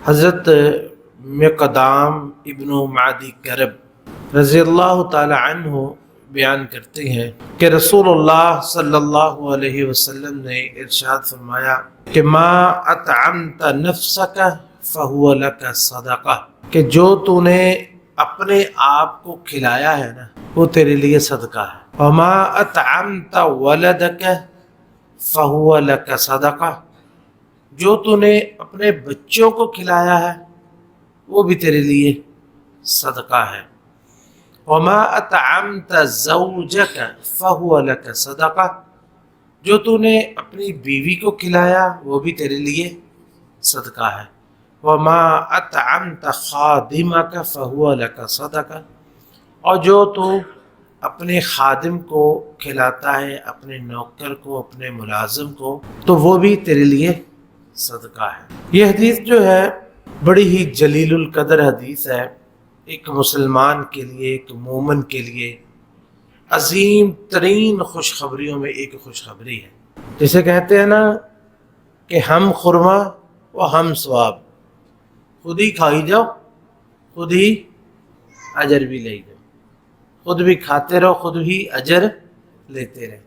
حضرت مقدام ابن معدی کرب رضی اللہ تعالی عنہ بیان کرتے ہیں کہ رسول اللہ صلی اللہ علیہ وسلم نے ارشاد فرمایا کہ ما اطعمت نفسک فہو لک صدقہ، کہ جو تو نے اپنے آپ کو کھلایا ہے نا وہ تیرے لیے صدقہ ہے۔ وما اطعمت ولدک فہو لک صدقہ، جو تو نے اپنے بچوں کو کھلایا ہے وہ بھی تیرے لیے صدقہ ہے۔ وما اطعمت زوجک فہو لک صدقہ، جو تو نے اپنی بیوی کو کھلایا وہ بھی تیرے لیے صدقہ ہے۔ وما اطعمت خادمک فہو لک صدقہ، اور جو تو اپنے خادم کو کھلاتا ہے، اپنے نوکر کو، اپنے ملازم کو، تو وہ بھی تیرے لیے صدقہ ہے۔ یہ حدیث جو ہے بڑی ہی جلیل القدر حدیث ہے، ایک مسلمان کے لیے، ایک مومن کے لیے عظیم ترین خوشخبریوں میں ایک خوشخبری ہے۔ جسے کہتے ہیں نا کہ ہم خرما و ہم ثواب، خود ہی کھائی جاؤ، خود ہی اجر بھی لے جاؤ، خود بھی کھاتے رہو، خود ہی اجر لیتے رہے۔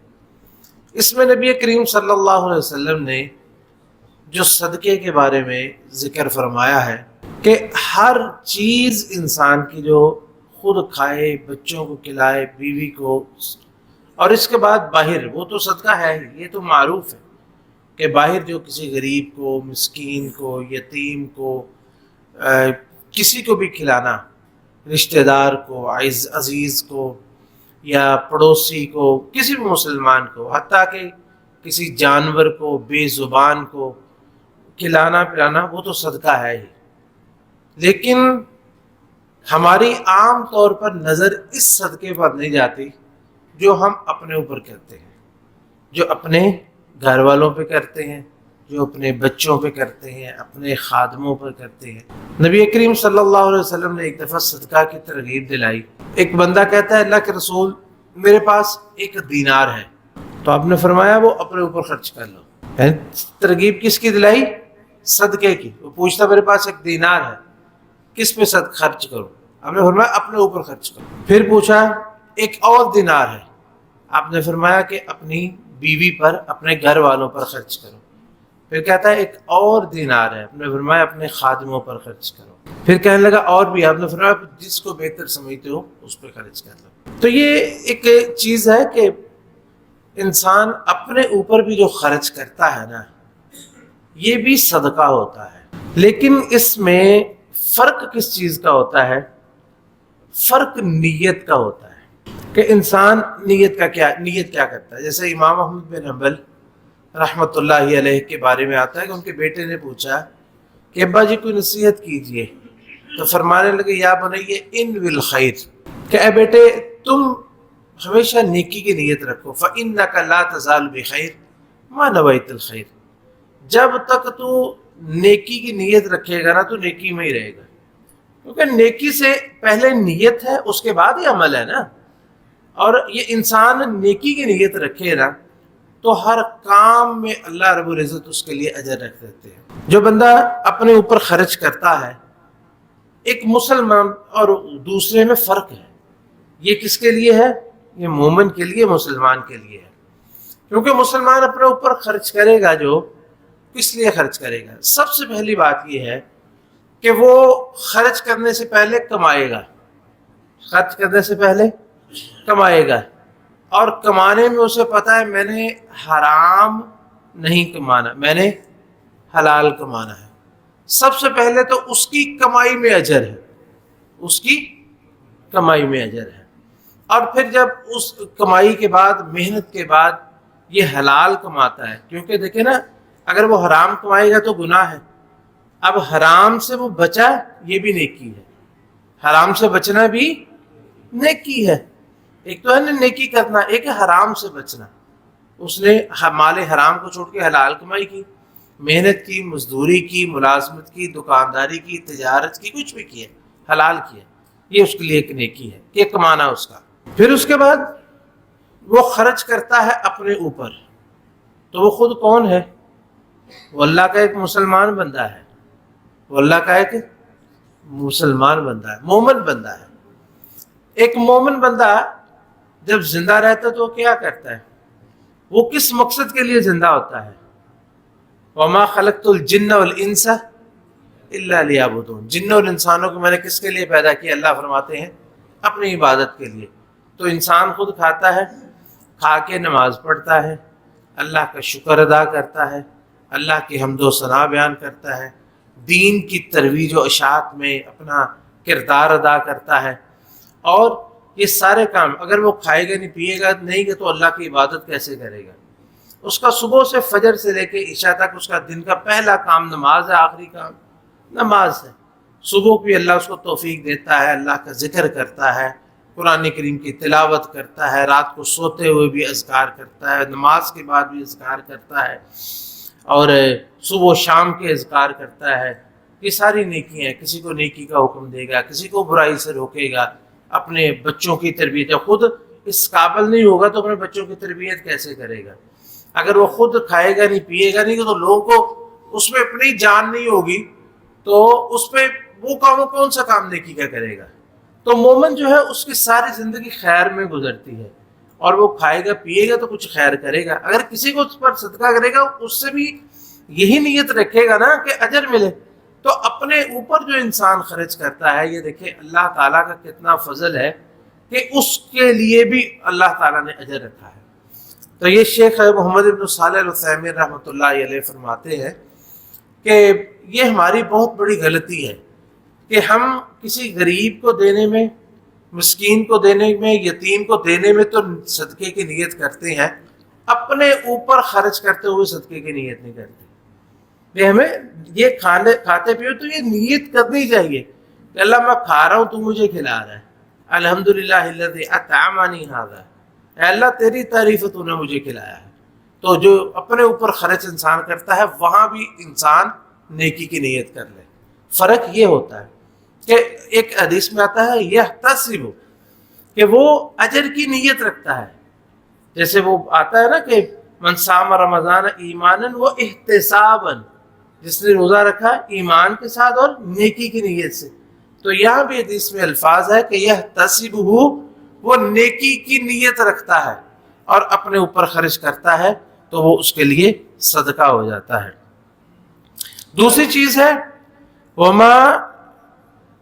اس میں نبی کریم صلی اللہ علیہ وسلم نے جو صدقے کے بارے میں ذکر فرمایا ہے کہ ہر چیز انسان کی جو خود کھائے، بچوں کو کھلائے، بیوی کو، اور اس کے بعد باہر، وہ تو صدقہ ہے ہی، یہ تو معروف ہے کہ باہر جو کسی غریب کو، مسکین کو، یتیم کو، کسی کو بھی کھلانا، رشتہ دار کو، عزیز کو یا پڑوسی کو، کسی بھی مسلمان کو، حتیٰ کہ کسی جانور کو، بے زبان کو کھلانا پلانا، وہ تو صدقہ ہے ہی۔ لیکن ہماری عام طور پر نظر اس صدقے پر نہیں جاتی جو ہم اپنے اوپر کرتے ہیں، جو اپنے گھر والوں پہ کرتے ہیں، جو اپنے بچوں پہ کرتے ہیں، اپنے خادموں پر کرتے ہیں۔ نبی کریم صلی اللہ علیہ وسلم نے ایک دفعہ صدقہ کی ترغیب دلائی۔ ایک بندہ کہتا ہے اللہ کے رسول میرے پاس 1 دینار ہے، تو آپ نے فرمایا وہ اپنے اوپر خرچ کر لو۔ ترغیب کس کی دلائی؟ صدقے کی۔ وہ پوچھتا میرے پاس 1 دینار ہے، کس پہ خرچ کروں؟ آپ نے فرمایا اپنے اوپر خرچ کرو۔ پھر پوچھا 1 اور دینار ہے، آپ نے فرمایا کہ اپنی بیوی پر، اپنے گھر والوں پر خرچ کرو۔ پھر کہتا ہے 1 اور دینار ہے، آپ نے فرمایا اپنے خادموں پر خرچ کرو۔ پھر کہنے لگا اور بھی، آپ نے فرمایا جس کو بہتر سمجھتے ہو اس پہ خرچ کر لو۔ تو یہ ایک چیز ہے کہ انسان اپنے اوپر بھی جو خرچ کرتا ہے نا، یہ بھی صدقہ ہوتا ہے۔ لیکن اس میں فرق کس چیز کا ہوتا ہے؟ فرق نیت کا ہوتا ہے کہ انسان نیت کیا کرتا ہے۔ جیسے امام احمد بن حنبل رحمۃ اللہ علیہ کے بارے میں آتا ہے کہ ان کے بیٹے نے پوچھا کہ ابا جی کوئی نصیحت کیجئے، تو فرمانے لگے یا بنی ان بالخیر، کہ اے بیٹے تم ہمیشہ نیکی کی نیت رکھو، فإنک لا تزال بخیر ما نویت الخیر، جب تک تو نیکی کی نیت رکھے گا نا تو نیکی میں ہی رہے گا، کیونکہ نیکی سے پہلے نیت ہے، اس کے بعد ہی عمل ہے نا۔ اور یہ انسان نیکی کی نیت رکھے نا تو ہر کام میں اللہ رب العزت اس کے لیے اجر رکھ دیتے ہیں۔ جو بندہ اپنے اوپر خرچ کرتا ہے، ایک مسلمان اور دوسرے میں فرق ہے۔ یہ کس کے لیے ہے؟ یہ مومن کے لیے، مسلمان کے لیے ہے۔ کیونکہ مسلمان اپنے اوپر خرچ کرے گا، جو کس لیے خرچ کرے گا؟ سب سے پہلی بات یہ ہے کہ وہ خرچ کرنے سے پہلے کمائے گا، خرچ کرنے سے پہلے کمائے گا، اور کمانے میں اسے پتہ ہے میں نے حرام نہیں کمانا، میں نے حلال کمانا ہے۔ سب سے پہلے تو اس کی کمائی میں اجر ہے، اس کی کمائی میں اجر ہے۔ اور پھر جب اس کمائی کے بعد، محنت کے بعد یہ حلال کماتا ہے، کیونکہ دیکھیں نا اگر وہ حرام کمائے گا تو گناہ ہے، اب حرام سے وہ بچا، یہ بھی نیکی ہے، حرام سے بچنا بھی نیکی ہے۔ ایک تو ہے نا نیکی کرنا، ایک ہے حرام سے بچنا۔ اس نے مال حرام کو چھوڑ کے حلال کمائی کی، محنت کی، مزدوری کی، ملازمت کی، دکانداری کی، تجارت کی، کچھ بھی کیا، حلال کیا، یہ اس کے لیے ایک نیکی ہے کہ کمانا اس کا۔ پھر اس کے بعد وہ خرچ کرتا ہے اپنے اوپر، تو وہ خود کون ہے؟ وہ اللہ کا ایک مسلمان بندہ ہے، وہ اللہ کا ایک مسلمان بندہ ہے، مومن بندہ ہے۔ ایک مومن بندہ جب زندہ رہتا ہے تو وہ کیا کرتا ہے؟ وہ کس مقصد کے لیے زندہ ہوتا ہے؟ وَمَا خَلَقْتُ الْجِنَّ وَالْإِنسَ إِلَّا لِيَعْبُدُونَ، جنوں اور انسانوں کو میں نے کس کے لیے پیدا کیا؟ اللہ فرماتے ہیں اپنی عبادت کے لیے۔ تو انسان خود کھاتا ہے، کھا کے نماز پڑھتا ہے، اللہ کا شکر ادا کرتا ہے، اللہ کی حمد و ثنا بیان کرتا ہے، دین کی ترویج و اشاعت میں اپنا کردار ادا کرتا ہے، اور یہ سارے کام اگر وہ کھائے گا نہیں، پیے گا نہیں گا تو اللہ کی عبادت کیسے کرے گا؟ اس کا صبح سے فجر سے لے کے عشاء تک اس کا دن کا پہلا کام نماز ہے، آخری کام نماز ہے۔ صبح بھی اللہ اس کو توفیق دیتا ہے، اللہ کا ذکر کرتا ہے، قرآن کریم کی تلاوت کرتا ہے، رات کو سوتے ہوئے بھی اذکار کرتا ہے، نماز کے بعد بھی اذکار کرتا ہے، اور صبح و شام کے اذکار کرتا ہے۔ یہ ساری نیکیاں ہیں۔ کسی کو نیکی کا حکم دے گا، کسی کو برائی سے روکے گا، اپنے بچوں کی تربیت، جب خود اس قابل نہیں ہوگا تو اپنے بچوں کی تربیت کیسے کرے گا؟ اگر وہ خود کھائے گا نہیں، پیے گا نہیں تو لوگوں کو اس میں اپنی جان نہیں ہوگی تو اس پہ وہ کون سا کام نیکی کا کرے گا؟ تو مومن جو ہے اس کی ساری زندگی خیر میں گزرتی ہے، اور وہ کھائے گا پیے گا تو کچھ خیر کرے گا۔ اگر کسی کو اس پر صدقہ کرے گا، اس سے بھی یہی نیت رکھے گا نا کہ اجر ملے، تو اپنے اوپر جو انسان خرچ کرتا ہے، یہ دیکھیں اللہ تعالیٰ کا کتنا فضل ہے کہ اس کے لیے بھی اللہ تعالیٰ نے اجر رکھا ہے۔ تو یہ شیخ محمد بن صالح العثیمین رحمۃ اللہ علیہ فرماتے ہیں کہ یہ ہماری بہت بڑی غلطی ہے کہ ہم کسی غریب کو دینے میں، مسکین کو دینے میں، یتیم کو دینے میں تو صدقے کی نیت کرتے ہیں، اپنے اوپر خرچ کرتے ہوئے صدقے کی نیت نہیں کرتے۔ یہ ہمیں یہ کھاتے پیو تو یہ نیت کرنی چاہیے کہ اللہ میں کھا رہا ہوں، تو مجھے کھلا رہا ہے، الحمدللہ الذی اطعمنی ھذا، اے اللہ تیری تعریف ہے، تو نے مجھے کھلایا ہے۔ تو جو اپنے اوپر خرچ انسان کرتا ہے وہاں بھی انسان نیکی کی نیت کر لے۔ فرق یہ ہوتا ہے کہ ایک حدیث میں آتا ہے یحتسب، کہ وہ اجر کی نیت رکھتا ہے، جیسے وہ آتا ہے نا کہ من صام رمضان ایمانا و احتسابا، جس نے روزہ رکھا ایمان کے ساتھ اور نیکی کی نیت سے۔ تو یہاں بھی حدیث میں الفاظ ہے کہ یحتسبہ، وہ نیکی کی نیت رکھتا ہے اور اپنے اوپر خرچ کرتا ہے تو وہ اس کے لیے صدقہ ہو جاتا ہے۔ دوسری چیز ہے وما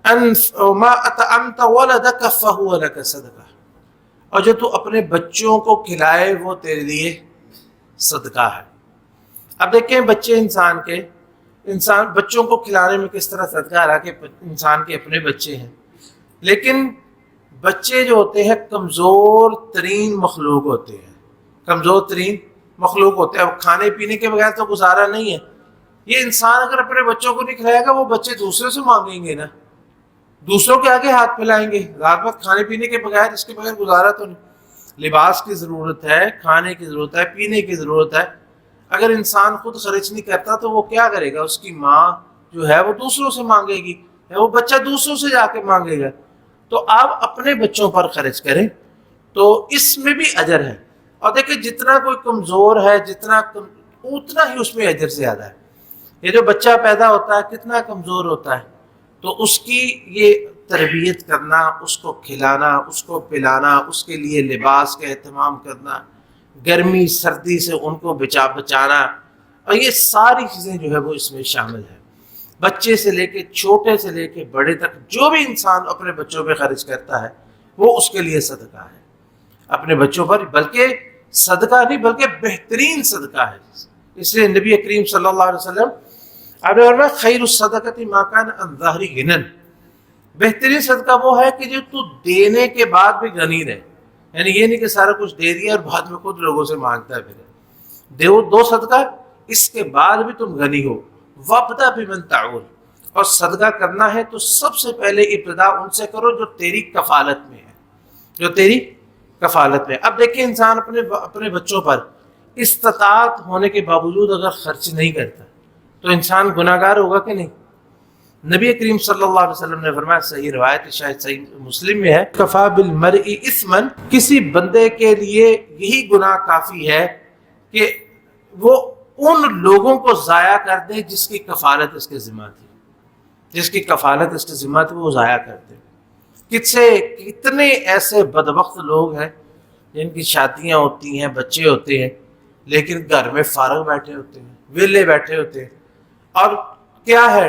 اطعمت ولدک فہو لک صدقہ، اور جو تو اپنے بچوں کو کھلائے وہ تیرے لیے صدقہ ہے۔ اب دیکھیں بچے انسان بچوں کو کھلانے میں کس طرح صدقہ آ رہا کہ انسان کے اپنے بچے ہیں، لیکن بچے جو ہوتے ہیں کمزور ترین مخلوق ہوتے ہیں، کمزور ترین مخلوق ہوتے ہیں۔ اب کھانے پینے کے بغیر تو گزارا نہیں ہے۔ یہ انسان اگر اپنے بچوں کو نہیں کھلائے گا، وہ بچے دوسرے سے مانگیں گے نا، دوسروں کے آگے ہاتھ پھیلائیں گے۔ رات وقت کھانے پینے کے بغیر، اس کے بغیر گزارا تو نہیں۔ لباس کی ضرورت ہے، کھانے کی ضرورت ہے، پینے کی ضرورت ہے۔ اگر انسان خود خرچ نہیں کرتا تو وہ کیا کرے گا؟ اس کی ماں جو ہے وہ دوسروں سے مانگے گی، وہ بچہ دوسروں سے جا کے مانگے گا۔ تو آپ اپنے بچوں پر خرچ کریں تو اس میں بھی اجر ہے۔ اور دیکھیں جتنا کوئی کمزور ہے اتنا ہی اس میں اجر زیادہ ہے۔ یہ جو بچہ پیدا ہوتا ہے کتنا کمزور ہوتا ہے، تو اس کی یہ تربیت کرنا، اس کو کھلانا، اس کو پلانا، اس کے لیے لباس کا اہتمام کرنا، گرمی سردی سے ان کو بچانا، اور یہ ساری چیزیں جو ہے وہ اس میں شامل ہیں۔ بچے سے لے کے چھوٹے سے لے کے بڑے تک جو بھی انسان اپنے بچوں پہ خرچ کرتا ہے وہ اس کے لیے صدقہ ہے، اپنے بچوں پر۔ بلکہ صدقہ نہیں بلکہ بہترین صدقہ ہے۔ اس لیے نبی کریم صلی اللہ علیہ وسلم آپ نے فرمایا خیر الصدقۃ ما کان عن ظہر غنی، بہترین صدقہ وہ ہے کہ جو تو دینے کے بعد بھی غنی رہے، یعنی یہ نہیں کہ سارا کچھ دے دیا اور بعد میں خود لوگوں سے مانگتا ہے پھر۔ دو صدقہ، اس کے بعد بھی تم غنی ہو۔ وابدأ بمن تعول، اور صدقہ کرنا ہے تو سب سے پہلے ابتدا ان سے کرو جو تیری کفالت میں ہے، جو تیری کفالت میں۔ اب دیکھیں انسان اپنے بچوں پر استطاعت ہونے کے باوجود اگر خرچ نہیں کرتا تو انسان گناہ گار ہوگا کہ نہیں؟ نبی کریم صلی اللہ علیہ وسلم نے فرمایا، صحیح روایت شاید صحیح مسلم میں ہے، کفا بالمرء اثما، کسی بندے کے لیے یہی گناہ کافی ہے کہ وہ ان لوگوں کو ضائع کر دے جس کی کفالت اس کے ذمہ تھی۔ جس کی کفالت اس کے ذمہ تھی وہ ضائع کرتے ہیں۔ کتنے ایسے بدبخت لوگ ہیں جن کی شادیاں ہوتی ہیں، بچے ہوتے ہیں، لیکن گھر میں فارغ بیٹھے ہوتے ہیں، ویلے بیٹھے ہوتے ہیں۔ اور کیا ہے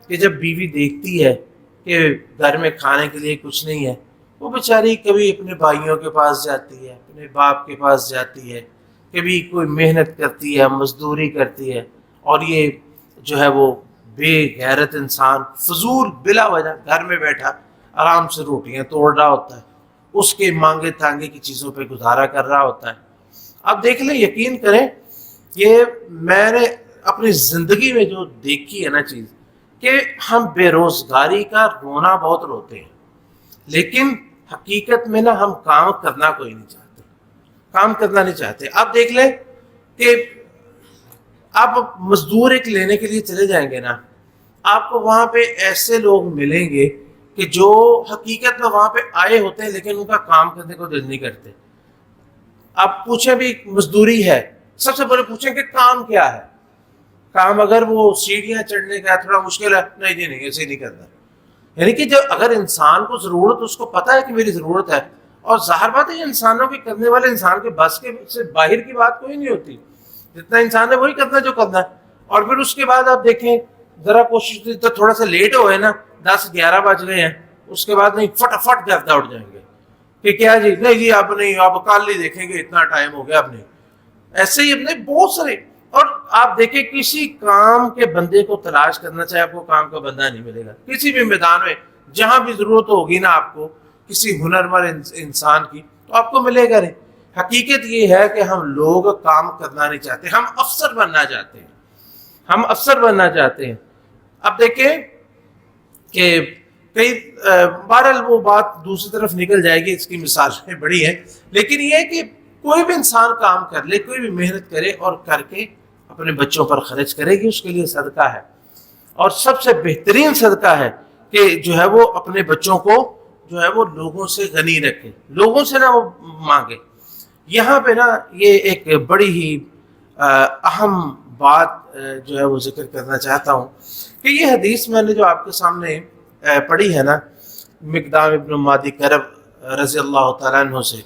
کہ جب بیوی دیکھتی ہے کہ گھر میں کھانے کے لیے کچھ نہیں ہے، وہ بیچاری کبھی اپنے بھائیوں کے پاس جاتی ہے، اپنے باپ کے پاس جاتی ہے، کبھی کوئی محنت کرتی ہے، مزدوری کرتی ہے، اور یہ جو ہے وہ بے غیرت انسان فضول بلا وجہ گھر میں بیٹھا آرام سے روٹیاں توڑ رہا ہوتا ہے، اس کے مانگے تانگے کی چیزوں پہ گزارا کر رہا ہوتا ہے۔ اب دیکھ لیں، یقین کریں، یہ میں نے اپنی زندگی میں جو دیکھی ہے نا چیز، کہ ہم بے روزگاری کا رونا بہت روتے ہیں، لیکن حقیقت میں نا ہم کام کرنا کوئی نہیں چاہتے، کام کرنا نہیں چاہتے۔ اب دیکھ لیں کہ آپ مزدور ایک لینے کے لیے چلے جائیں گے نا، آپ کو وہاں پہ ایسے لوگ ملیں گے کہ جو حقیقت میں وہاں پہ آئے ہوتے ہیں لیکن ان کا کام کرنے کو دل نہیں کرتے۔ آپ پوچھیں بھی مزدوری ہے، سب سے پہلے پوچھیں کہ کام کیا ہے۔ کام اگر وہ سیڑھیاں چڑھنے کا تھوڑا مشکل ہے، نہیں جی نہیں، ایسے نہیں کرنا۔ یعنی کہ جب اگر انسان کو ضرورت، اس کو پتہ ہے کہ میری ضرورت ہے، اور ظاہر بات ہے یہ انسانوں کے کرنے والے انسان کے بس کے سے باہر کی بات کوئی نہیں ہوتی، جتنا انسان ہے وہی کرنا جو کرنا ہے۔ اور پھر اس کے بعد آپ دیکھیں، ذرا کوشش کی تو تھوڑا سا لیٹ ہوئے نا، 10-11 بج گئے ہیں، اس کے بعد نہیں فٹافٹ گردہ اٹھ جائیں گے کہ کیا جی، نہیں جی اب نہیں، اب کل ہی دیکھیں گے، اتنا ٹائم ہو گیا اب نہیں۔ ایسے ہی اپنے بہت سارے، اور آپ دیکھیں کسی کام کے بندے کو تلاش کرنا چاہے، آپ کو کام کا بندہ نہیں ملے گا کسی بھی میدان میں۔ جہاں بھی ضرورت ہوگی نا آپ کو کسی ہنرمند انسان کی، تو آپ کو ملے گا نہیں۔ حقیقت یہ ہے کہ ہم لوگ کام کرنا نہیں چاہتے، ہم افسر بننا چاہتے ہیں، ہم افسر بننا چاہتے ہیں۔ اب دیکھیں کہ کئی بہرحال وہ بات دوسری طرف نکل جائے گی، اس کی مثالیں بڑی ہیں، لیکن یہ ہے کہ کوئی بھی انسان کام کر لے، کوئی بھی محنت کرے اور کر کے اپنے بچوں پر خرچ کرے گی، اس کے لیے صدقہ ہے۔ اور سب سے بہترین صدقہ ہے کہ جو ہے وہ اپنے بچوں کو جو ہے وہ لوگوں سے غنی رکھے، لوگوں سے نہ وہ مانگے۔ یہاں پہ نا یہ ایک بڑی ہی اہم بات جو ہے وہ ذکر کرنا چاہتا ہوں کہ یہ حدیث میں نے جو آپ کے سامنے پڑھی ہے نا، مقدام ابن معدی کرب رضی اللہ تعالیٰ عنہ سے،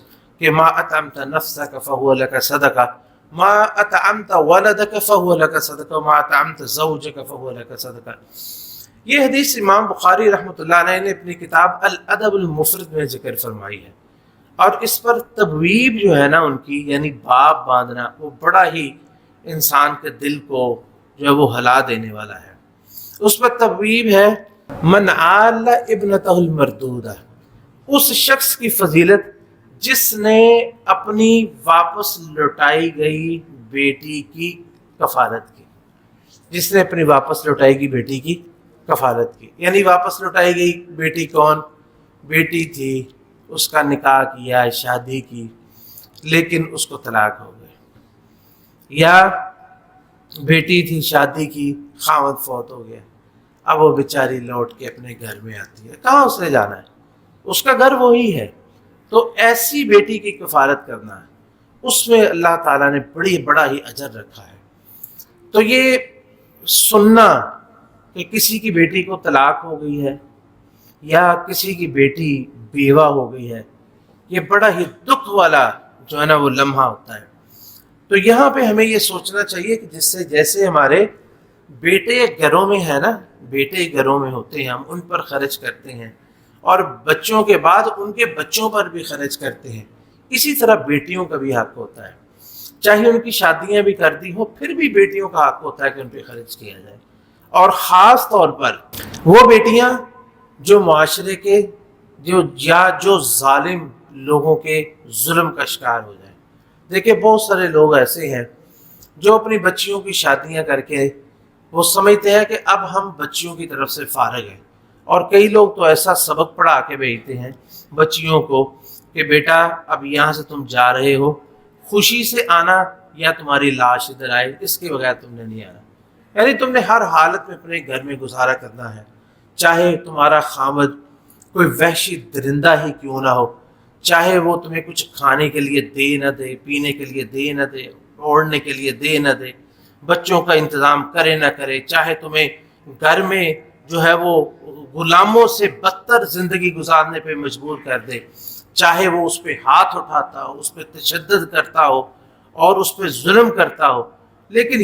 کہ ما اطعمت نفسك فهو لك صدقہ، ما اطعمت ولدك فهو لك صدقہ، ما اطعمت زوجك فهو لك صدقہ۔ یہ حدیث امام بخاری رحمۃ اللہ علیہ نے اپنی کتاب الادب المفرد میں ذکر فرمائی ہے، اور اس پر تبویب جو ہے نا ان کی، یعنی باب باندھنا، وہ بڑا ہی انسان کے دل کو جو ہے وہ ہلا دینے والا ہے۔ اس پر تبویب ہے من عال ابنتہ المردودہ، اس شخص کی فضیلت جس نے اپنی واپس لوٹائی گئی بیٹی کی کفالت کی، جس نے اپنی واپس لوٹائی گئی بیٹی کی کفالت کی۔ یعنی واپس لوٹائی گئی بیٹی کون؟ بیٹی تھی، اس کا نکاح کیا، شادی کی، لیکن اس کو طلاق ہو گئی، یا بیٹی تھی، شادی کی، خاوند فوت ہو گیا، اب وہ بیچاری لوٹ کے اپنے گھر میں آتی ہے، کہاں اس نے جانا ہے؟ اس کا گھر وہی ہے۔ تو ایسی بیٹی کی کفالت کرنا ہے، اس میں اللہ تعالیٰ نے بڑا ہی اجر رکھا ہے۔ تو یہ سننا کہ کسی کی بیٹی کو طلاق ہو گئی ہے یا کسی کی بیٹی بیوہ ہو گئی ہے، یہ بڑا ہی دکھ والا جو ہے نا وہ لمحہ ہوتا ہے۔ تو یہاں پہ ہمیں یہ سوچنا چاہیے کہ جیسے ہمارے بیٹے گھروں میں ہے نا، بیٹے گھروں میں ہوتے ہیں، ہم ان پر خرچ کرتے ہیں، اور بچوں کے بعد ان کے بچوں پر بھی خرچ کرتے ہیں، اسی طرح بیٹیوں کا بھی حق ہوتا ہے۔ چاہے ان کی شادیاں بھی کر دی ہوں، پھر بھی بیٹیوں کا حق ہوتا ہے کہ ان پہ خرچ کیا جائے، اور خاص طور پر وہ بیٹیاں جو معاشرے کے جو ظالم لوگوں کے ظلم کا شکار ہو جائیں۔ دیکھیں بہت سارے لوگ ایسے ہیں جو اپنی بچیوں کی شادیاں کر کے وہ سمجھتے ہیں کہ اب ہم بچیوں کی طرف سے فارغ ہیں، اور کئی لوگ تو ایسا سبق پڑھا کے بھیجتے ہیں بچیوں کو کہ بیٹا اب یہاں سے تم جا رہے ہو، خوشی سے آنا یا تمہاری لاش ادھر آئے، اس کے بغیر تم نے نہیں آنا۔ یعنی تم نے ہر حالت میں اپنے گھر میں گزارا کرنا ہے، چاہے تمہارا خامد کوئی وحشی درندہ ہی کیوں نہ ہو، چاہے وہ تمہیں کچھ کھانے کے لیے دے نہ دے، پینے کے لیے دے نہ دے، اوڑھنے کے لیے دے نہ دے، بچوں کا انتظام کرے نہ کرے، چاہے تمہیں گھر میں جو ہے وہ غلاموں سے بدتر زندگی گزارنے پہ مجبور کر دے، چاہے وہ اس پہ ہاتھ اٹھاتا ہو، اس پہ تشدد کرتا ہو اور اس پہ ظلم کرتا ہو، لیکن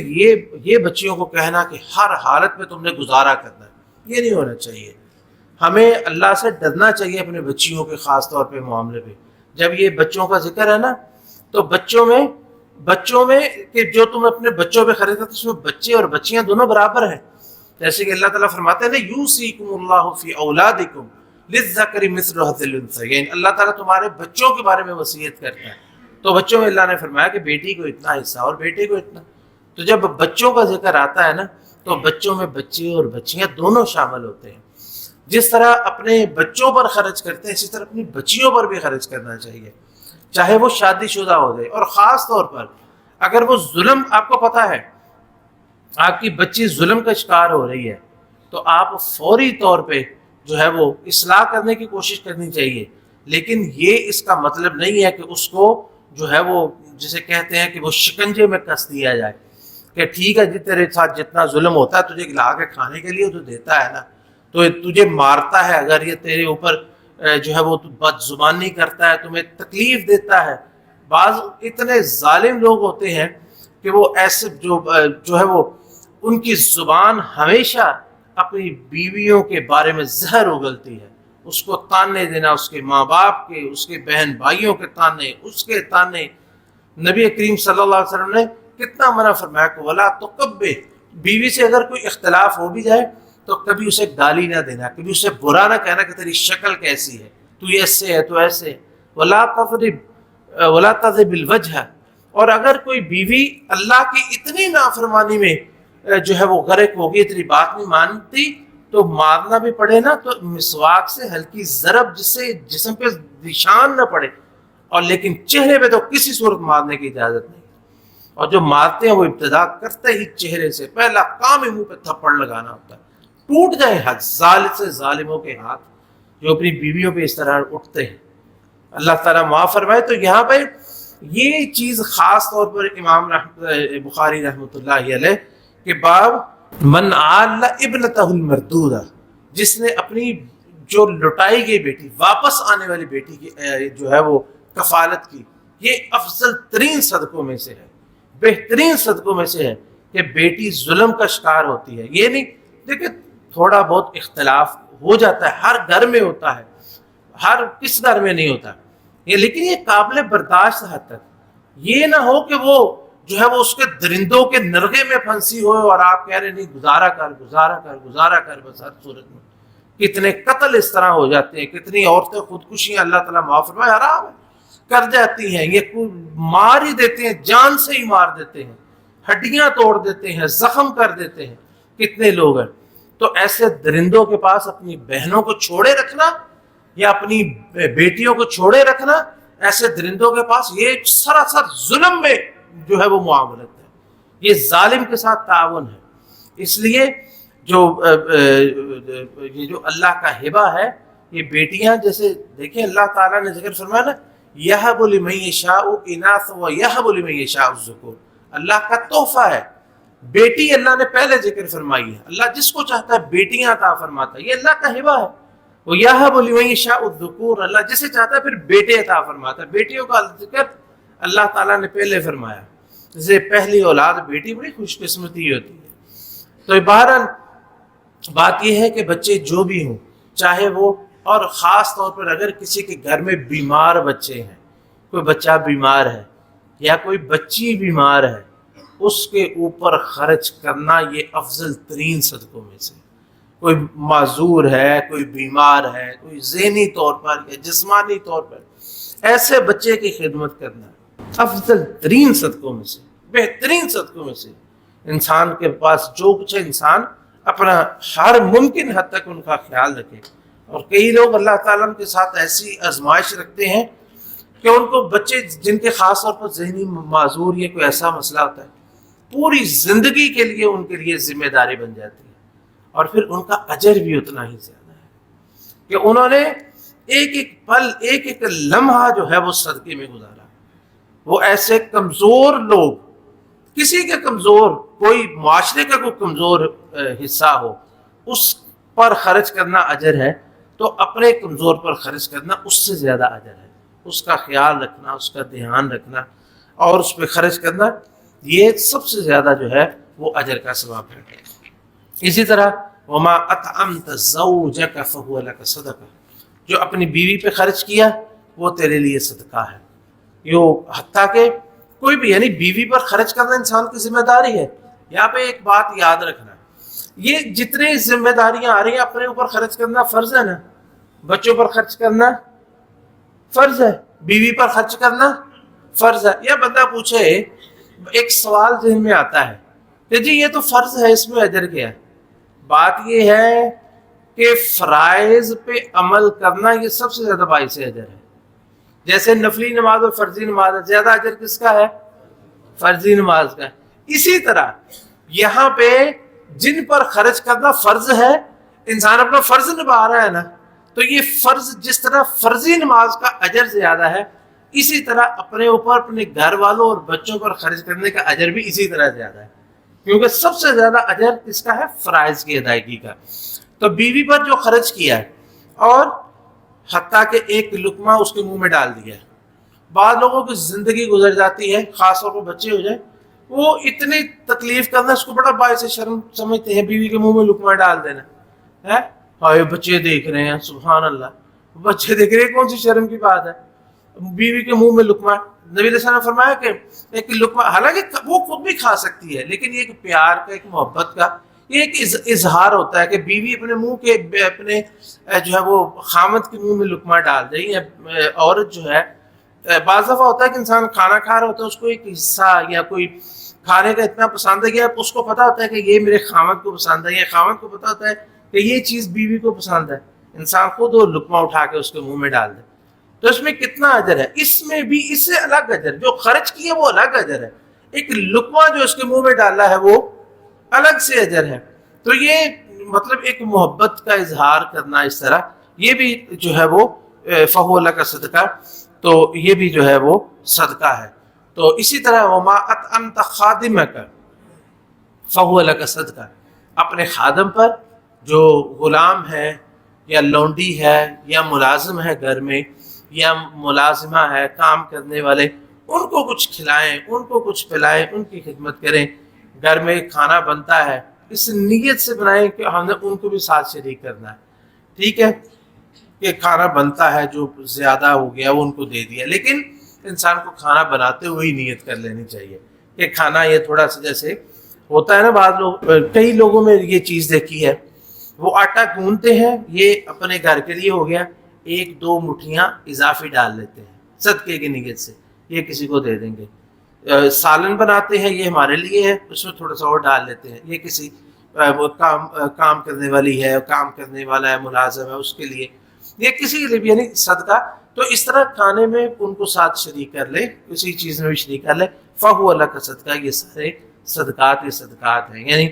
یہ بچیوں کو کہنا کہ ہر حالت میں تم نے گزارا کرنا ہے، یہ نہیں ہونا چاہیے۔ ہمیں اللہ سے ڈرنا چاہیے اپنے بچیوں کے خاص طور پہ معاملے پہ۔ جب یہ بچوں کا ذکر ہے نا، تو بچوں میں کہ جو تم اپنے بچوں پہ خرچ کرتے اس میں بچے اور بچیاں دونوں برابر ہیں، جیسے کہ اللہ تعالیٰ فرماتے ہیں نا یوصیکم اللہ فی اولادکم للذکر مثل حظ الانثیین، اللہ تعالیٰ تمہارے بچوں کے بارے میں وصیت کرتا ہے، تو بچوں میں اللہ نے فرمایا کہ بیٹی کو اتنا حصہ اور بیٹے کو اتنا۔ تو جب بچوں کا ذکر آتا ہے نا، تو بچوں میں بچے اور بچیاں دونوں شامل ہوتے ہیں۔ جس طرح اپنے بچوں پر خرچ کرتے ہیں، اسی طرح اپنی بچیوں پر بھی خرچ کرنا چاہیے، چاہے وہ شادی شدہ ہو جائے، اور خاص طور پر اگر وہ ظلم، آپ کو پتہ ہے آپ کی بچی ظلم کا شکار ہو رہی ہے، تو آپ فوری طور پہ جو ہے وہ اصلاح کرنے کی کوشش کرنی چاہیے، لیکن یہ اس کا مطلب نہیں ہے کہ اس کو جو ہے وہ جسے کہتے ہیں کہ وہ شکنجے میں کس دیا جائے کہ ٹھیک ہے جی تیرے ساتھ جتنا ظلم ہوتا ہے تجھے لا کے کھانے کے لیے تو دیتا ہے نا، تو تجھے مارتا ہے اگر یہ تیرے اوپر جو ہے وہ بد زبانی کرتا ہے، تمہیں تکلیف دیتا ہے۔ بعض اتنے ظالم لوگ ہوتے ہیں کہ وہ ایسے جو ہے وہ ان کی زبان ہمیشہ اپنی بیویوں کے بارے میں زہر اگلتی ہے، اس کو تانے دینا، اس کے ماں باپ کے، اس کے بہن بھائیوں کے تانے، اس کے تانے۔ نبی کریم صلی اللہ علیہ وسلم نے کتنا منع فرمایا کہ ولا تقبح، بیوی سے اگر کوئی اختلاف ہو بھی جائے تو کبھی اسے گالی نہ دینا، کبھی اسے برا نہ کہنا کہ تیری شکل کیسی ہے، تو ایسے ہے تو ایسے ہے۔ ولا تضرب الوجہ، اور اگر کوئی بیوی اللہ کی اتنی نافرمانی میں جو ہے وہ غرق ہوگی، اتنی بات نہیں مانتی، تو مارنا بھی پڑے نا تو مسواک سے ہلکی ضرب جس سے جسم پہ نشان نہ پڑے، اور لیکن چہرے پہ تو کسی صورت مارنے کی اجازت نہیں۔ اور جو مارتے ہیں وہ ابتدا کرتے ہی چہرے سے پہلا کام ہی منہ پہ تھپڑ لگانا ہوتا ہے، ٹوٹ جائیں ظالم سے ظالموں کے ہاتھ جو اپنی بیویوں پہ اس طرح اٹھتے ہیں، اللہ تعالیٰ معاف فرمائے۔ تو یہاں پہ یہ چیز خاص طور پر امام بخاری رحمۃ اللہ علیہ کہ باب من عال ابنتہ المردودہ، جس نے اپنی جو لٹائی گئی بیٹی، واپس آنے والی بیٹی کی جو ہے وہ کفالت کی، یہ افضل ترین صدقوں میں سے ہے، بہترین صدقوں میں سے ہے کہ بیٹی ظلم کا شکار ہوتی ہے۔ یہ نہیں دیکھیں تھوڑا بہت اختلاف ہو جاتا ہے، ہر گھر میں ہوتا ہے، ہر کس گھر میں نہیں ہوتا یہ، لیکن یہ قابل برداشت حد تک، یہ نہ ہو کہ وہ جو ہے وہ اس کے درندوں کے نرغے میں پھنسی ہوئے اور آپ کہہ رہے نہیں گزارا کر بس ہر صورت میں۔ کتنے قتل اس طرح ہو جاتے ہیں، کتنی عورتیں خودکشیاں اللہ تعالیٰ معاف فرمائے حرام ہے کر جاتی ہیں، یہ مار ہی دیتے ہیں، جان سے ہی مار دیتے ہیں، ہڈیاں توڑ دیتے ہیں، زخم کر دیتے ہیں، کتنے لوگ ہیں۔ تو ایسے درندوں کے پاس اپنی بہنوں کو چھوڑے رکھنا یا اپنی بیٹیوں کو چھوڑے رکھنا، ایسے درندوں کے پاس یہ سراسر ظلم میں جو ہے وہ معاملت ہے، یہ ظالم کے ساتھ تعاون ہے۔ اس لیے یہ جو اللہ کا ہبہ ہے، یہ بیٹیاں جیسے دیکھیں اللہ تعالیٰ نے ذکر فرمایا نا یَهَبُ لِمَن يَشَاءُ إِنَاثًا وَيَهَبُ لِمَن يَشَاءُ الذُّكُورَ، اللہ کا تحفہ ہے بیٹی، اللہ نے پہلے ذکر فرمائی ہے، اللہ جس کو چاہتا ہے بیٹیاں عطا فرماتا ہے، یہ اللہ کا ہبہ ہے۔ وَيَهَبُ لِمَن يَشَاءُ الذُّكُورَ، اللہ جسے چاہتا ہے پھر بیٹے عطا فرماتا ہے، بیٹیوں کا ذکر اللہ تعالیٰ نے پہلے فرمایا، جیسے پہلی اولاد بیٹی بڑی خوش قسمتی ہوتی ہے۔ تو بہرحال بات یہ ہے کہ بچے جو بھی ہوں چاہے وہ، اور خاص طور پر اگر کسی کے گھر میں بیمار بچے ہیں، کوئی بچہ بیمار ہے یا کوئی بچی بیمار ہے، اس کے اوپر خرچ کرنا یہ افضل ترین صدقوں میں سے۔ کوئی معذور ہے، کوئی بیمار ہے، کوئی ذہنی طور پر یا جسمانی طور پر، ایسے بچے کی خدمت کرنا افضل ترین صدقوں میں سے، بہترین صدقوں میں سے۔ انسان کے پاس جو کچھ ہے انسان اپنا ہر ممکن حد تک ان کا خیال رکھے، اور کئی لوگ اللہ تعالیٰ کے ساتھ ایسی آزمائش رکھتے ہیں کہ ان کو بچے جن کے خاص طور پر ذہنی معذور یا کوئی ایسا مسئلہ ہوتا ہے، پوری زندگی کے لیے ان کے لیے ذمہ داری بن جاتی ہے، اور پھر ان کا اجر بھی اتنا ہی زیادہ ہے کہ انہوں نے ایک ایک پل، ایک ایک لمحہ جو ہے وہ صدقے میں گزارا۔ وہ ایسے کمزور لوگ، کسی کے کمزور، کوئی معاشرے کا کوئی کمزور حصہ ہو، اس پر خرچ کرنا اجر ہے تو اپنے کمزور پر خرچ کرنا اس سے زیادہ اجر ہے. اس کا خیال رکھنا، اس کا دھیان رکھنا اور اس پہ خرچ کرنا، یہ سب سے زیادہ جو ہے وہ اجر کا ثواب ہے. اسی طرح وما اطعمت زوجک فهو لک صدقہ، جو اپنی بیوی پہ خرچ کیا وہ تیرے لیے صدقہ ہے. حتیٰ کہ کوئی بھی یعنی بیوی پر خرچ کرنا انسان کی ذمہ داری ہے. یہاں پہ ایک بات یاد رکھنا، یہ جتنی ذمہ داریاں آ رہی ہیں اپنے اوپر خرچ کرنا فرض ہے نا. بچوں پر خرچ کرنا فرض ہے، بیوی پر خرچ کرنا فرض ہے. یا بندہ پوچھے، ایک سوال ذہن میں آتا ہے کہ جی یہ تو فرض ہے، اس میں اجر کیا ہے؟ بات یہ ہے کہ فرائض پہ عمل کرنا یہ سب سے زیادہ باعث اجر ہے. جیسے نفلی نماز اور فرضی نماز، زیادہ اجر کس کا ہے؟ فرضی نماز کا ہے. اسی طرح یہاں پہ جن پر خرچ کرنا فرض ہے، انسان اپنا فرض نبھا رہا ہے نا، تو یہ فرض جس طرح فرضی نماز کا اجر زیادہ ہے، اسی طرح اپنے اوپر اپنے گھر والوں اور بچوں پر خرچ کرنے کا اجر بھی اسی طرح زیادہ ہے. کیونکہ سب سے زیادہ اجر کس کا ہے؟ فرائض کی ادائیگی کا. تو بیوی پر جو خرچ کیا ہے اور حتیٰ کہ ایک لقمہ اس کے منہ میں ڈال دیا ہے. بعض لوگوں کی زندگی گزر جاتی ہے، خاص طور پر بچے ہو جائیں، وہ اتنی تکلیف کرنا اس کو بڑا باعث شرم سمجھتے ہیں، بیوی کے منہ میں لقمہ ڈال دینا ہے. ہائے بچے دیکھ رہے ہیں، سبحان اللہ، بچے دیکھ رہے ہیں، کون سی شرم کی بات ہے؟ بیوی کے منہ میں لقمہ. نبی علیہ السلام نے فرمایا کہ ایک لقمہ، حالانکہ وہ خود بھی کھا سکتی ہے، لیکن یہ ایک پیار کا، ایک محبت کا، یہ ایک اظہار ہوتا ہے کہ بیوی اپنے منہ کے اپنے جو ہے وہ خامد کے منہ میں لقمہ ڈال دے. عورت جو ہے، بعض دفعہ ہوتا ہے کہ انسان کھانا کھا رہا ہوتا ہے، اس کو ایک حصہ یا کوئی کھانے کا اتنا پسند ہے کہ اس کو پتا ہوتا ہے کہ یہ میرے خامد کو پسند ہے، یا خامد کو پتا ہوتا ہے کہ یہ چیز بیوی کو پسند ہے. انسان خود وہ لقمہ اٹھا کے اس کے منہ میں ڈال دے، تو اس میں کتنا اجر ہے. اس میں بھی اس سے الگ اجر، جو خرچ کیے وہ الگ اجر ہے، ایک لقمہ جو اس کے منہ میں ڈالا ہے وہ الگ سے اجر ہے. تو یہ مطلب ایک محبت کا اظہار کرنا اس طرح، یہ بھی جو ہے وہ فہو لک صدقہ، تو یہ بھی جو ہے وہ صدقہ ہے. تو اسی طرح وما اطعمت خادمک فہو لک صدقہ، اپنے خادم پر، جو غلام ہے یا لونڈی ہے یا ملازم ہے گھر میں یا ملازمہ ہے، کام کرنے والے، ان کو کچھ کھلائیں، ان کو کچھ پلائیں، ان کی خدمت کریں. گھر میں کھانا بنتا ہے، اس نیت سے بنائیں کہ ہم نے ان کو بھی ساتھ شریک کرنا ہے. ٹھیک ہے کہ کھانا بنتا ہے، جو زیادہ ہو گیا وہ ان کو دے دیا، لیکن انسان کو کھانا بناتے ہوئے نیت کر لینی چاہیے کہ کھانا یہ تھوڑا سا، جیسے ہوتا ہے نا، بعض لوگ، کئی لوگوں میں یہ چیز دیکھی ہے، وہ آٹا گوندتے ہیں، یہ اپنے گھر کے لیے ہو گیا، ایک دو مٹھیاں اضافی ڈال لیتے ہیں صدقے کی نیت سے، یہ کسی کو دے دیں گے. سالن بناتے ہیں، یہ ہمارے لیے ہے، اس میں تھوڑا سا اور ڈال لیتے ہیں، یہ کسی کام کرنے والی ہے، کام کرنے والا ہے، ملازم ہے، اس کے لیے، یہ کسی کے لیے بھی، یعنی صدقہ. تو اس طرح کھانے میں ان کو ساتھ شریک کر لے، کسی چیز میں بھی شریک کر لے، فہو لک صدقہ. یہ سارے صدقات ہیں. یعنی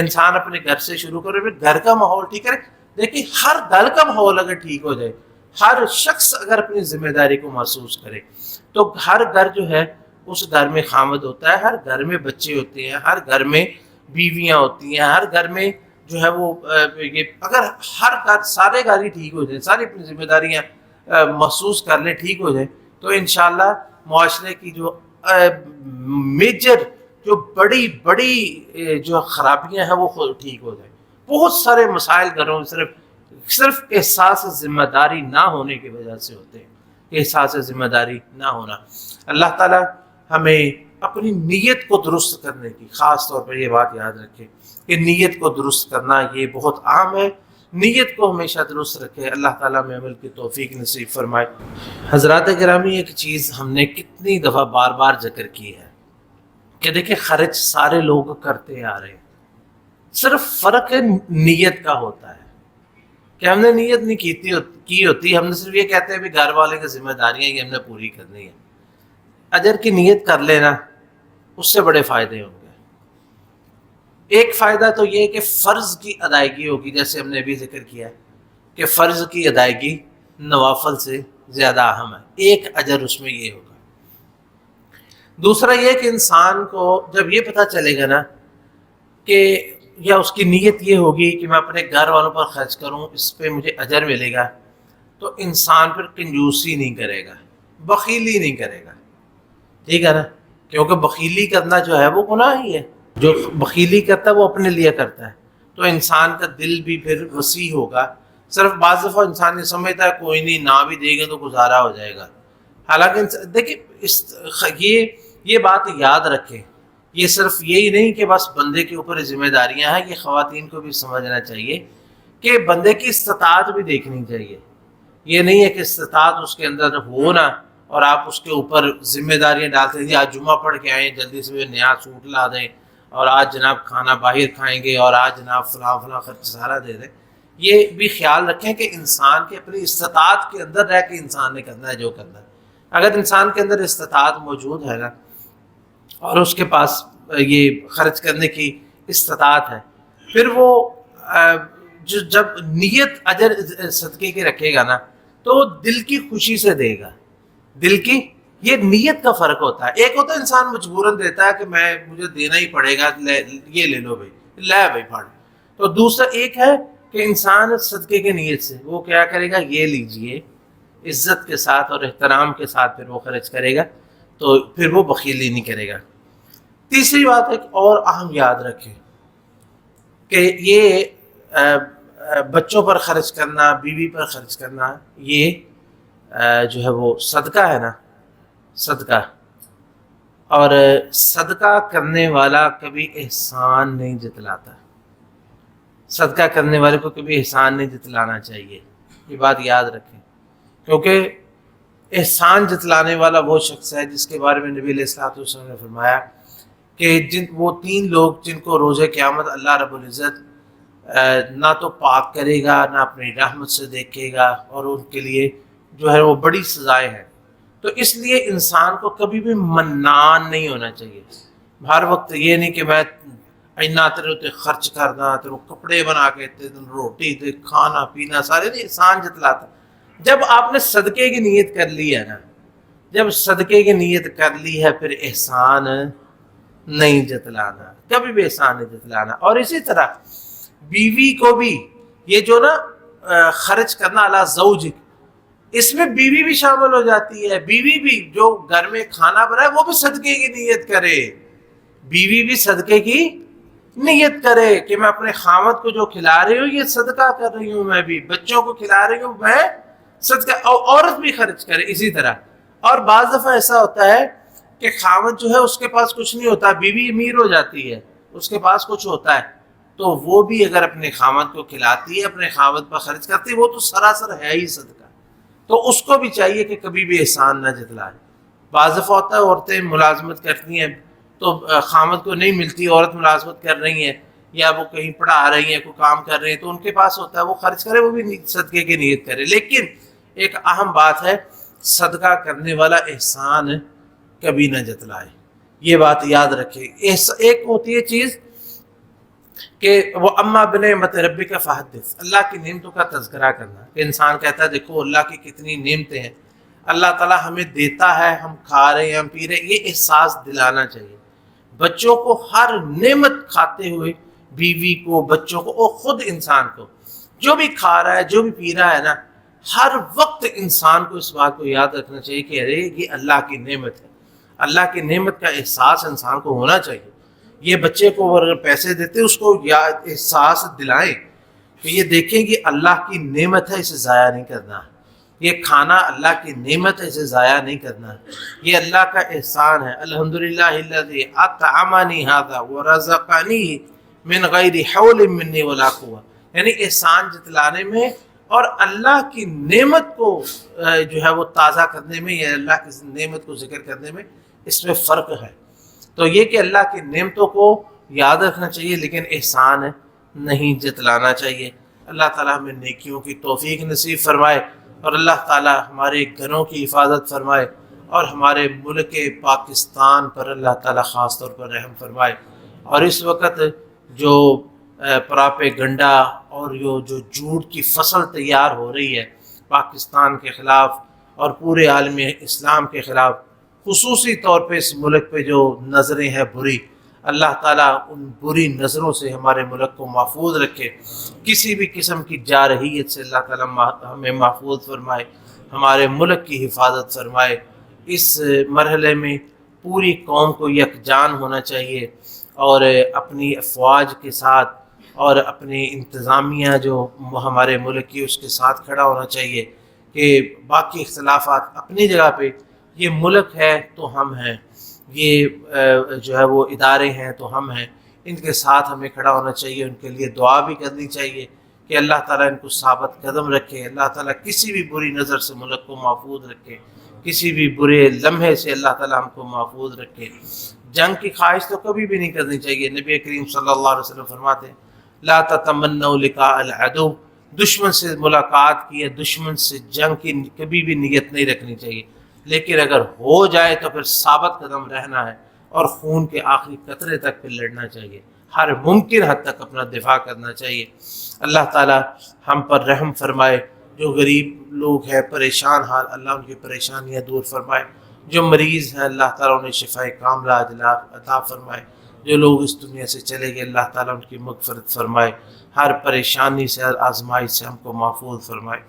انسان اپنے گھر سے شروع کرے، پھر گھر کا ماحول ٹھیک کرے. دیکھیں ہر گھر کا ماحول اگر ٹھیک ہو جائے، ہر شخص اگر اپنی ذمہ داری کو محسوس کرے، تو ہر گھر جو ہے اس گھر میں خامد ہوتا ہے، ہر گھر میں بچے ہوتے ہیں، ہر گھر میں بیویاں ہوتی ہیں، ہر گھر میں جو ہے وہ اگر ہر گھر، سارے گھر ہی ٹھیک ہو جائیں، ساری اپنی ذمہ داریاں محسوس کر لیں، ٹھیک ہو جائیں، تو انشاءاللہ معاشرے کی جو میجر، جو بڑی جو خرابیاں ہیں وہ خود ٹھیک ہو جائیں. بہت سارے مسائل گھروں میں صرف احساس ذمہ داری نہ ہونے کی وجہ سے ہوتے ہیں، احساس ذمہ داری نہ ہونا. اللہ تعالیٰ ہمیں اپنی نیت کو درست کرنے کی، خاص طور پر یہ بات یاد رکھے کہ نیت کو درست کرنا یہ بہت عام ہے. نیت کو ہمیشہ درست رکھے. اللہ تعالیٰ میں عمل کی توفیق نصیب فرمائے. حضرات گرامی، ایک چیز ہم نے کتنی دفعہ بار بار ذکر کی ہے کہ دیکھیں خرچ سارے لوگ کرتے آ رہے ہیں، صرف فرق نیت کا ہوتا ہے کہ ہم نے نیت نہیں کی ہوتی، ہم نے صرف یہ کہتے ہیں کہ گھر والے کی ذمہ داریاں یہ ہم نے پوری کرنی ہے. اجر کی نیت کر لینا، اس سے بڑے فائدے ہوں گے. ایک فائدہ تو یہ کہ فرض کی ادائیگی ہوگی، جیسے ہم نے ابھی ذکر کیا کہ فرض کی ادائیگی نوافل سے زیادہ اہم ہے، ایک اجر اس میں یہ ہوگا. دوسرا یہ کہ انسان کو جب یہ پتہ چلے گا نا کہ یا اس کی نیت یہ ہوگی کہ میں اپنے گھر والوں پر خرچ کروں، اس پہ مجھے اجر ملے گا، تو انسان پھر کنجوسی نہیں کرے گا، بخیلی نہیں کرے گا، ٹھیک ہے نا؟ کیونکہ بخیلی کرنا جو ہے وہ گناہ ہی ہے، جو بخیلی کرتا ہے وہ اپنے لیے کرتا ہے، تو انسان کا دل بھی پھر وسیع ہوگا۔ صرف بعض دفعہ انسان یہ سمجھتا ہے کوئی نہیں، نہ بھی دے گا تو گزارا ہو جائے گا، حالانکہ دیکھیے یہ بات یاد رکھیں، یہ صرف یہی نہیں کہ بس بندے کے اوپر ذمہ داریاں ہیں، یہ خواتین کو بھی سمجھنا چاہیے کہ بندے کی استطاعت بھی دیکھنی چاہیے۔ یہ نہیں ہے کہ استطاعت اس کے اندر ہو نا اور آپ اس کے اوپر ذمہ داریاں ڈالتے ہیں، آج جمعہ پڑھ کے آئیں، جلدی سے نیا سوٹ لا دیں، اور آج جناب کھانا باہر کھائیں گے، اور آج جناب فلاں فلاں خرچ سارا دے دیں۔ یہ بھی خیال رکھیں کہ انسان کے اپنی استطاعت کے اندر رہ کے انسان نے کرنا ہے جو کرنا ہے۔ اگر انسان کے اندر استطاعت موجود ہے نا اور اس کے پاس یہ خرچ کرنے کی استطاعت ہے، پھر وہ جب نیت اجر صدقے کی رکھے گا نا تو دل کی خوشی سے دے گا، دل کی، یہ نیت کا فرق ہوتا ہے۔ ایک ہوتا ہے انسان مجبوراً دیتا ہے کہ مجھے دینا ہی پڑے گا، یہ لے لو بھائی، لے بھائی پھاڑ، تو دوسرا ایک ہے کہ انسان صدقے کی نیت سے وہ کیا کرے گا، یہ لیجئے، عزت کے ساتھ اور احترام کے ساتھ پھر وہ خرچ کرے گا، تو پھر وہ بخیلی نہیں کرے گا۔ تیسری بات ایک اور اہم یاد رکھیں کہ یہ بچوں پر خرچ کرنا، بیوی پر خرچ کرنا، یہ جو ہے وہ صدقہ ہے نا، صدقہ، اور صدقہ کرنے والا کبھی احسان نہیں جتلاتا، صدقہ کرنے والے کو کبھی احسان نہیں جتلانا چاہیے، یہ بات یاد رکھیں، کیونکہ احسان جتلانے والا وہ شخص ہے جس کے بارے میں نبی علیہ الصلوۃ والسلام نے فرمایا کہ وہ 3 لوگ جن کو روز قیامت اللہ رب العزت نہ تو پاک کرے گا، نہ اپنی رحمت سے دیکھے گا، اور ان کے لیے جو ہے وہ بڑی سزائیں ہیں۔ تو اس لیے انسان کو کبھی بھی منان نہیں ہونا چاہیے، ہر وقت یہ نہیں کہ میں اینا تیرے تے خرچ کرنا، تیرے کپڑے بنا کے تے روٹی تے کھانا پینا سارے نہیں، احسان جتلاتا۔ جب آپ نے صدقے کی نیت کر لی ہے نا، جب صدقے کی نیت کر لی ہے، پھر احسان نہیں جتلانا، کبھی بھی احسان نہیں جتلانا۔ اور اسی طرح بیوی کو بھی یہ جو نا خرچ کرنا علی زوج، اس میں بیوی بھی شامل ہو جاتی ہے، بیوی بھی جو گھر میں کھانا بنائے وہ بھی صدقے کی نیت کرے، بیوی بھی صدقے کی نیت کرے کہ میں اپنے خاوند کو جو کھلا رہی ہوں یہ صدقہ کر رہی ہوں، میں بھی بچوں کو کھلا رہی ہوں میں صدقہ، اور عورت بھی خرچ کرے اسی طرح۔ اور بعض دفعہ ایسا ہوتا ہے کہ خاوند جو ہے اس کے پاس کچھ نہیں ہوتا، بیوی امیر ہو جاتی ہے، اس کے پاس کچھ ہوتا ہے، تو وہ بھی اگر اپنے خاوند کو کھلاتی ہے، اپنے خاوند پر خرچ کرتی ہے، وہ تو سراسر ہے ہی صدقہ، تو اس کو بھی چاہیے کہ کبھی بھی احسان نہ جتلائے۔ بعض دفعہ ہوتا ہے عورتیں ملازمت کرتی ہیں تو خاوند کو نہیں ملتی، عورت ملازمت کر رہی ہیں یا وہ کہیں پڑھا رہی ہیں، کوئی کام کر رہی ہیں، تو ان کے پاس ہوتا ہے وہ خرچ کرے، وہ بھی صدقے کی نیت کرے۔ لیکن ایک اہم بات ہے، صدقہ کرنے والا احسان کبھی نہ جتلائے، یہ بات یاد رکھے۔ ایک ہوتی ہے چیز کہ وہ اما بنعمت ربک فحدث، اللہ کی نعمتوں کا تذکرہ کرنا، کہ انسان کہتا ہے دیکھو اللہ کی کتنی نعمتیں ہیں، اللہ تعالیٰ ہمیں دیتا ہے، ہم کھا رہے ہیں، ہم پی رہے ہیں، یہ احساس دلانا چاہیے بچوں کو، ہر نعمت کھاتے ہوئے، بیوی کو، بچوں کو، اور خود انسان کو، جو بھی کھا رہا ہے، جو بھی پی رہا ہے نا، ہر وقت انسان کو اس بات کو یاد رکھنا چاہیے کہ ارے یہ اللہ کی نعمت ہے، اللہ کی نعمت کا احساس انسان کو ہونا چاہیے۔ یہ بچے کو اگر پیسے دیتے اس کو یاد احساس دلائیں کہ یہ دیکھیں کہ اللہ کی نعمت ہے، اسے ضائع نہیں کرنا، یہ کھانا اللہ کی نعمت ہے، اسے ضائع نہیں کرنا، یہ اللہ کا احسان ہے۔ الحمدللہ الذی اطعمنی ھذا ورزقنی من غیر حول منی ولا قوہ، یعنی احسان جتلانے میں اور اللہ کی نعمت کو جو ہے وہ تازہ کرنے میں، یا اللہ کی نعمت کو ذکر کرنے میں، اس میں فرق ہے۔ تو یہ کہ اللہ کی نعمتوں کو یاد رکھنا چاہیے لیکن احسان نہیں جتلانا چاہیے۔ اللہ تعالیٰ ہمیں نیکیوں کی توفیق نصیب فرمائے، اور اللہ تعالیٰ ہمارے گھروں کی حفاظت فرمائے، اور ہمارے ملک پاکستان پر اللہ تعالیٰ خاص طور پر رحم فرمائے۔ اور اس وقت جو پراپیگنڈا اور جو جھوٹ کی فصل تیار ہو رہی ہے پاکستان کے خلاف اور پورے عالم اسلام کے خلاف، خصوصی طور پہ اس ملک پہ جو نظریں ہیں بری، اللہ تعالیٰ ان بری نظروں سے ہمارے ملک کو محفوظ رکھے، کسی بھی قسم کی جارحیت سے اللہ تعالیٰ ہمیں محفوظ فرمائے، ہمارے ملک کی حفاظت فرمائے۔ اس مرحلے میں پوری قوم کو یکجان ہونا چاہیے اور اپنی افواج کے ساتھ اور اپنی انتظامیہ جو ہمارے ملک کی اس کے ساتھ کھڑا ہونا چاہیے کہ باقی اختلافات اپنی جگہ پہ، یہ ملک ہے تو ہم ہیں، یہ جو ہے وہ ادارے ہیں تو ہم ہیں، ان کے ساتھ ہمیں کھڑا ہونا چاہیے، ان کے لیے دعا بھی کرنی چاہیے کہ اللہ تعالیٰ ان کو ثابت قدم رکھے، اللہ تعالیٰ کسی بھی بری نظر سے ملک کو محفوظ رکھے، کسی بھی برے لمحے سے اللہ تعالیٰ ہم کو محفوظ رکھے۔ جنگ کی خواہش تو کبھی بھی نہیں کرنی چاہیے۔ نبی کریم صلی اللہ علیہ وسلم فرماتے ہیں لا تتمنوا لقاء العدو، دشمن سے ملاقات کی یا دشمن سے جنگ کی کبھی بھی نیت نہیں رکھنی چاہیے، لیکن اگر ہو جائے تو پھر ثابت قدم رہنا ہے اور خون کے آخری قطرے تک پھر لڑنا چاہیے، ہر ممکن حد تک اپنا دفاع کرنا چاہیے۔ اللہ تعالیٰ ہم پر رحم فرمائے، جو غریب لوگ ہیں پریشان حال، اللہ ان کی پریشانیاں دور فرمائے، جو مریض ہیں اللہ تعالیٰ انہیں شفائے کاملہ عطا فرمائے، جو لوگ اس دنیا سے چلے گئے اللہ تعالیٰ ان کی مغفرت فرمائے، ہر پریشانی سے ہر آزمائی سے ہم کو محفوظ فرمائے۔